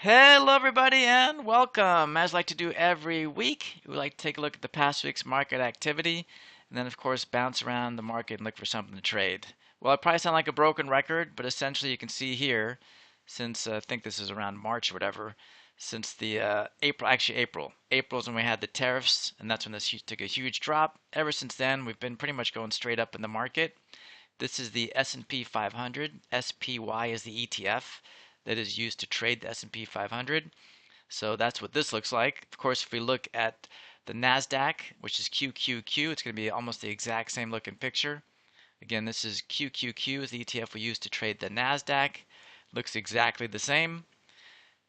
Hello, everybody, and welcome. As I like to do every week, we like to take a look at the past week's market activity, and then, of course, bounce around the market and look for something to trade. Well, I probably sound like a broken record, but essentially, you can see here, since I think this is around March or whatever, since the April is when we had the tariffs, and that's when this took a huge drop. Ever since then, we've been pretty much going straight up in the market. This is the S&P 500. SPY is the ETF that is used to trade the S&P 500. So that's what this looks like. Of course, if we look at the NASDAQ, which is QQQ, it's going to be almost the exact same looking picture. Again, this is QQQ is the ETF we use to trade the NASDAQ. Looks exactly the same.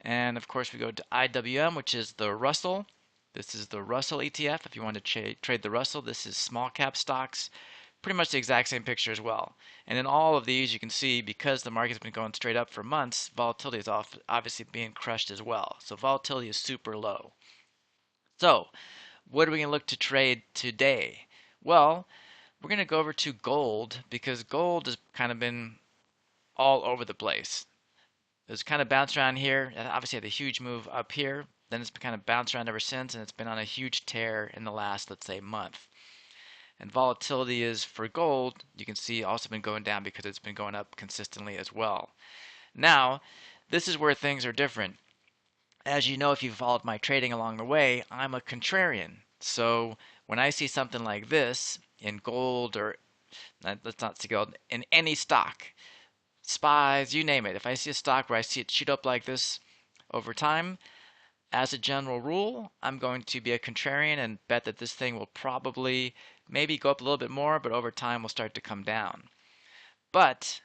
And of course, we go to IWM, which is the Russell. This is the Russell ETF. If you want to trade the Russell, this is small cap stocks. Pretty much the exact same picture as well. And in all of these, you can see because the market's been going straight up for months, volatility is obviously being crushed as well. So volatility is super low. So what are we going to look to trade today? Well, we're going to go over to gold because gold has kind of been all over the place. It's kind of bounced around here. It obviously had a huge move up here. Then it's been kind of bounced around ever since, and it's been on a huge tear in the last, let's say, month. And volatility is for gold, you can see also been going down because it's been going up consistently as well. Now, this is where things are different. As you know, if you've followed my trading along the way, I'm a contrarian. So when I see something like this in gold or let's not say gold, in any stock, spies, you name it. If I see a stock where I see it shoot up like this over time, as a general rule, I'm going to be a contrarian and bet that this thing will probably maybe go up a little bit more, but over time will start to come down. But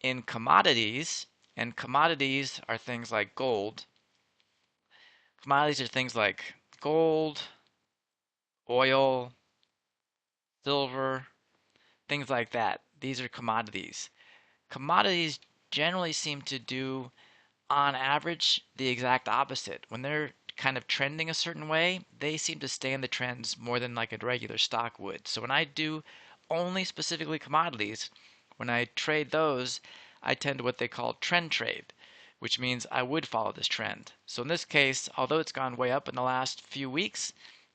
in commodities, and commodities are things like gold, commodities are things like gold, oil, silver, things like that. These are commodities. Commodities generally seem to do on average, the exact opposite. When they're kind of trending a certain way, they seem to stay in the trends more than like a regular stock would. So when I do only specifically commodities, when I trade those, I tend to what they call trend trade, which means I would follow this trend. So in this case, although it's gone way up in the last few weeks,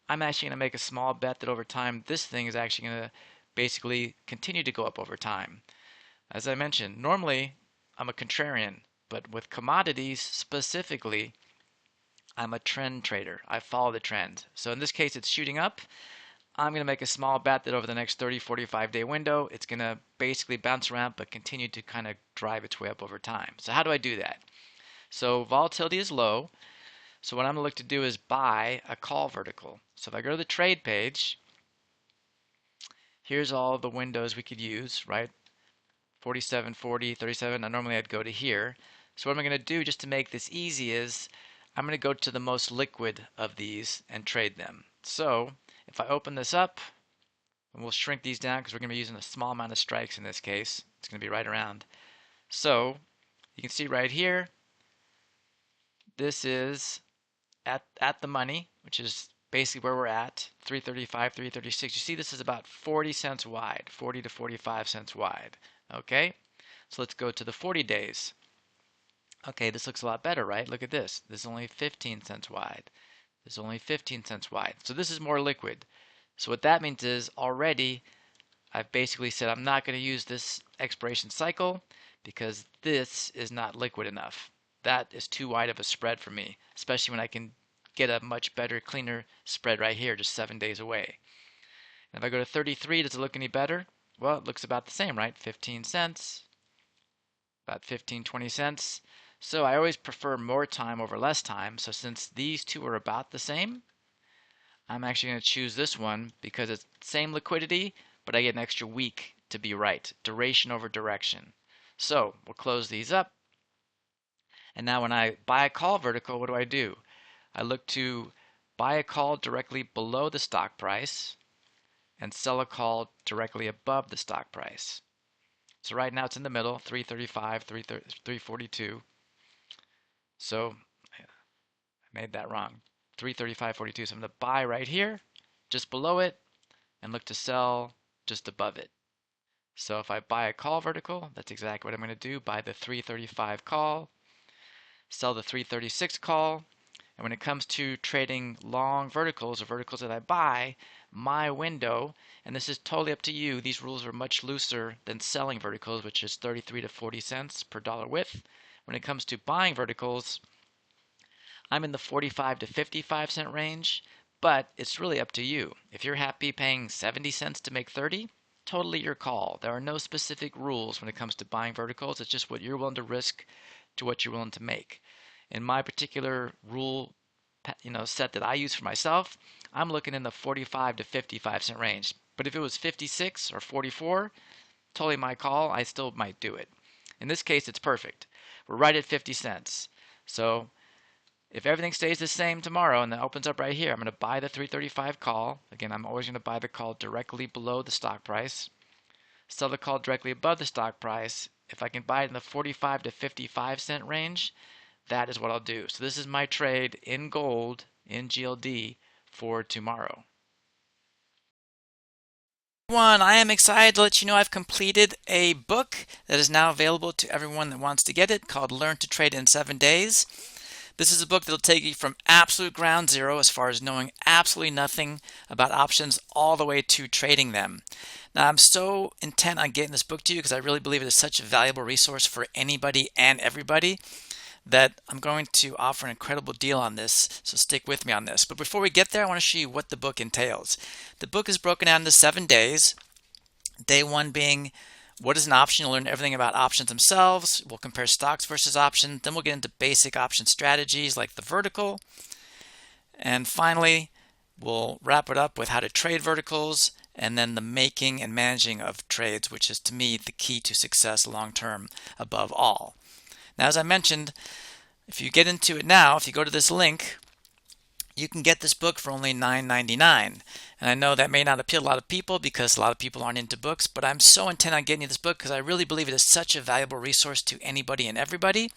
I'm actually going to make a small bet that over time this thing is actually going to basically continue to go up over time. As I mentioned, normally I'm a contrarian, but with commodities specifically, I'm a trend trader. I follow the trend. So in this case, it's shooting up. I'm going to make a small bet that over the next 30, 45 day window, it's going to basically bounce around but continue to kind of drive its way up over time. So how do I do that? So volatility is low. So what I'm going to look to do is buy a call vertical. So if I go to the trade page, here's all the windows we could use, right? 47, 40, 37. Now normally I'd go to here. So what I'm going to do just to make this easy is I'm going to go to the most liquid of these and trade them. So if I open this up, and we'll shrink these down because we're going to be using a small amount of strikes in this case. It's going to be right around. So you can see right here, this is at the money, which is basically where we're at, 335, 336. You see this is about 40 cents wide, 40 to 45 cents wide. Okay, so let's go to the 40 days. Okay, this looks a lot better, right? Look at this. This is only 15 cents wide. This is only 15 cents wide. So this is more liquid. So what that means is already I've basically said I'm not going to use this expiration cycle because this is not liquid enough. That is too wide of a spread for me, especially when I can get a much better, cleaner spread right here, just 7 days away. And if I go to 33, does it look any better? Well, it looks about the same, right? 15 cents, about 15, 20 cents. So I always prefer more time over less time. So since these two are about the same, I'm actually going to choose this one because it's same liquidity, but I get an extra week to be right. Duration over direction. So we'll close these up. And now when I buy a call vertical, what do? I look to buy a call directly below the stock price and sell a call directly above the stock price. So right now it's in the middle, 335, 342. So I made that wrong. 335.42. So I'm going to buy right here, just below it, and look to sell just above it. So if I buy a call vertical, that's exactly what I'm going to do. Buy the 335 call, sell the 336 call. And when it comes to trading long verticals or verticals that I buy, my window, and this is totally up to you, these rules are much looser than selling verticals, which is 33 to 40 cents per dollar width. When it comes to buying verticals, I'm in the 45 to 55 cent range, but it's really up to you. If you're happy paying 70 cents to make 30, totally your call. There are no specific rules when it comes to buying verticals. It's just what you're willing to risk to what you're willing to make. In my particular rule, set that I use for myself, I'm looking in the 45 to 55 cent range. But if it was 56 or 44, totally my call. I still might do it. In this case, it's perfect. We're right at 50 cents. So if everything stays the same tomorrow and it opens up right here, I'm going to buy the 335 call. Again, I'm always going to buy the call directly below the stock price. Sell the call directly above the stock price. If I can buy it in the 45 to 55 cent range, that is what I'll do. So this is my trade in gold in GLD for tomorrow. I am excited to let you know I've completed a book that is now available to everyone that wants to get it, called Learn to Trade in 7 Days. This is a book that will take you from absolute ground zero, as far as knowing absolutely nothing about options, all the way to trading them. Now, I'm so intent on getting this book to you because I really believe it is such a valuable resource for anybody and everybody that I'm going to offer an incredible deal on this, so stick with me on this. But before we get there, I want to show you what the book entails. The book is broken down into 7 days. Day 1 being what is an option. You'll learn everything about options themselves. We'll compare stocks versus options. Then we'll get into basic option strategies like the vertical. And finally, we'll wrap it up with how to trade verticals, and then the making and managing of trades, which is to me the key to success long term above all. Now, as I mentioned, if you get into it now, if you go to this link, you can get this book for only $9.99. And I know that may not appeal to a lot of people because a lot of people aren't into books, but I'm so intent on getting you this book because I really believe it is such a valuable resource to anybody and everybody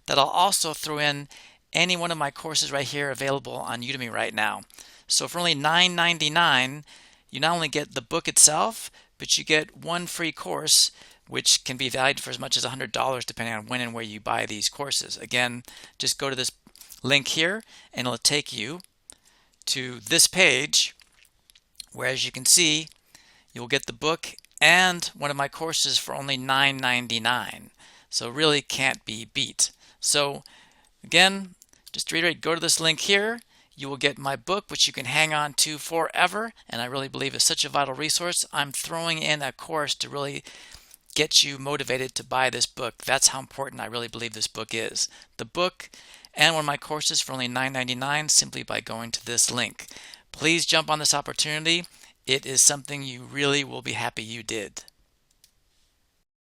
that I'll also throw in any one of my courses right here available on Udemy right now. So for only $9.99, you not only get the book itself, but you get one free course, which can be valued for as much as $100 depending on when and where you buy these courses. Again, just go to this link here and it'll take you to this page where, as you can see, you'll get the book and one of my courses for only $9.99. So really can't be beat. So again, just to reiterate, go to this link here. You will get my book, which you can hang on to forever, and I really believe is such a vital resource. I'm throwing in a course to really get you motivated to buy this book. That's how important I really believe this book is. The book and one of my courses for only $9.99 simply by going to this link. Please jump on this opportunity. It is something you really will be happy you did.